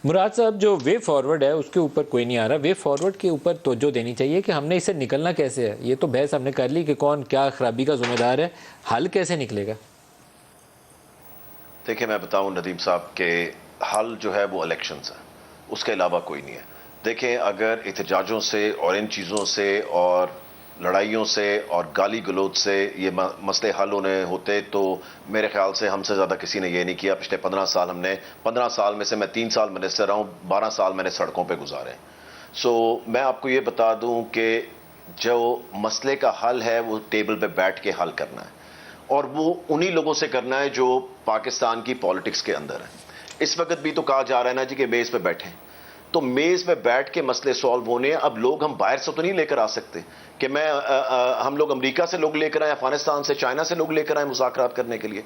مراد صاحب جو way forward ہے اس کے اوپر کوئی نہیں آ رہا. وے فارورڈ کے اوپر توجہ دینی چاہیے کہ ہم نے اس سے نکلنا کیسے ہے. یہ تو بحث ہم نے کر لی کہ کون کیا خرابی کا ذمہ دار ہے, حل کیسے نکلے گا؟ دیکھیں میں بتاؤں ندیم صاحب کہ حل جو ہے وہ الیکشنز ہے, اس کے علاوہ کوئی نہیں ہے. دیکھیں اگر احتجاجوں سے اور ان چیزوں سے اور لڑائیوں سے اور گالی گلوچ سے یہ مسئلے حل ہونے ہوتے تو میرے خیال سے ہم سے زیادہ کسی نے یہ نہیں کیا. پچھلے 15 سال ہم نے 15 سال میں سے میں 3 سال منسٹر رہا ہوں, 12 سال میں نے سڑکوں پہ گزارے. میں آپ کو یہ بتا دوں کہ جو مسئلے کا حل ہے وہ ٹیبل پہ بیٹھ کے حل کرنا ہے, اور وہ انہی لوگوں سے کرنا ہے جو پاکستان کی پالیٹکس کے اندر ہیں. اس وقت بھی تو کہا جا رہا ہے نا جی کہ میز پہ بیٹھیں, تو میز پہ بیٹھ کے مسئلے سالو ہونے ہیں. اب لوگ ہم باہر سے تو نہیں لے کر آ سکتے کہ ہم لوگ امریکہ سے لوگ لے کر آئیں, افغانستان سے, چائنا سے لوگ لے کر آئیں مذاکرات کرنے کے لیے.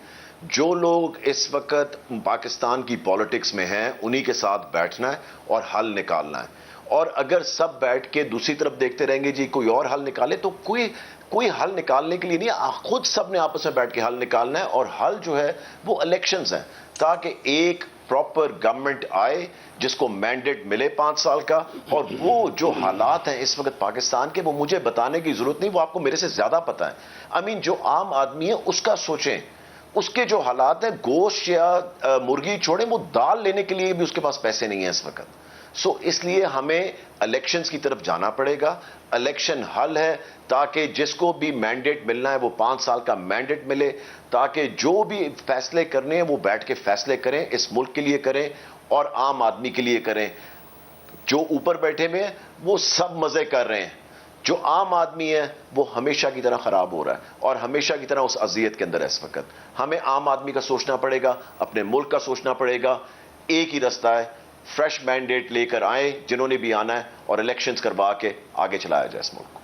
جو لوگ اس وقت پاکستان کی پالیٹکس میں ہیں انہی کے ساتھ بیٹھنا ہے اور حل نکالنا ہے. اور اگر سب بیٹھ کے دوسری طرف دیکھتے رہیں گے جی کوئی اور حل نکالے, تو کوئی حل نکالنے کے لیے نہیں, خود سب نے آپس میں بیٹھ کے حل نکالنا ہے. اور حل جو ہے وہ الیکشنز ہیں, تاکہ ایک پراپر گورنمنٹ آئے جس کو مینڈیٹ ملے 5 سال کا. اور وہ جو حالات ہیں اس وقت پاکستان کے, وہ مجھے بتانے کی ضرورت نہیں, وہ آپ کو میرے سے زیادہ پتہ ہے. جو عام آدمی ہے اس کا سوچیں, اس کے جو حالات ہیں, گوشت یا مرغی چھوڑیں, وہ دال لینے کے لیے بھی اس کے پاس پیسے نہیں ہیں اس وقت. اس لیے ہمیں الیکشنز کی طرف جانا پڑے گا. الیکشن حل ہے تاکہ جس کو بھی مینڈیٹ ملنا ہے وہ 5 سال کا مینڈیٹ ملے, تاکہ جو بھی فیصلے کرنے ہیں وہ بیٹھ کے فیصلے کریں, اس ملک کے لیے کریں اور عام آدمی کے لیے کریں. جو اوپر بیٹھے ہوئے ہیں وہ سب مزے کر رہے ہیں, جو عام آدمی ہے وہ ہمیشہ کی طرح خراب ہو رہا ہے اور ہمیشہ کی طرح اس اذیت کے اندر ہے اس وقت. ہمیں عام آدمی کا سوچنا پڑے گا, اپنے ملک کا سوچنا پڑے گا. ایک ہی رستہ ہے, فریش مینڈیٹ لے کر آئیں جنہوں نے بھی آنا ہے, اور الیکشنز کروا کے آگے چلایا جائے اس ملک کو.